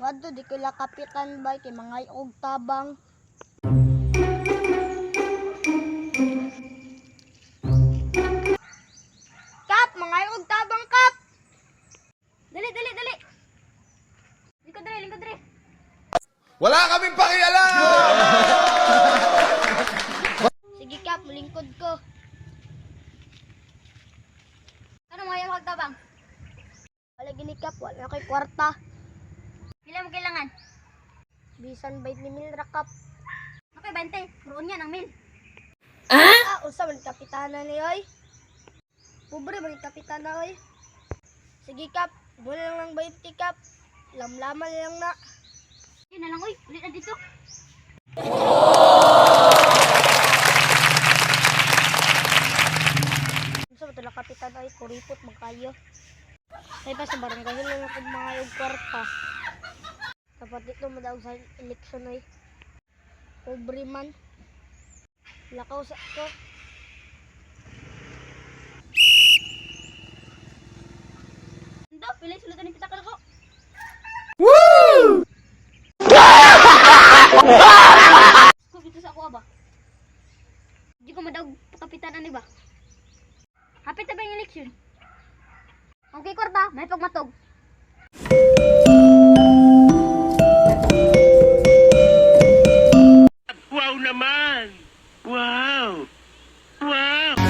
Kadto di kila kapitan bay kay mga og tabang. Kap, mga og tabang kap. Dali, dali, dali. Lingkod dali, lingkod dali. Wala kaming pakialam! Sige kap, mulingkod ko. Ano mga og tabang? Wala gini kap, wala kay kwarta. Pila mo kailangan? Bisan 20,000 ra kap. Okay, 20. Puruon yan ang mil. Ah, usa man kapitana ni oy. Pobre man kapitana oy. Sige kap, wala lang 20 kap. Lamlaman lang na. Yun na lang, uy. Ulit na dito. Unsa ba tala kapitan oy, kuripot magkayo. Say pa sa barangay lang ako mga og kwarta. Dapat dito madaog sa eleksyon oy. Pobre man. Lakaw sa ko. Ando, pila yung sulutan ng pitakal ko. Kung dito sa ako ba? Di ko madaog kapitanan ni ba? Hapit na ba yung eleksyon? Okay, kwarta. May pagmatog. Wow naman! Wow! Wow!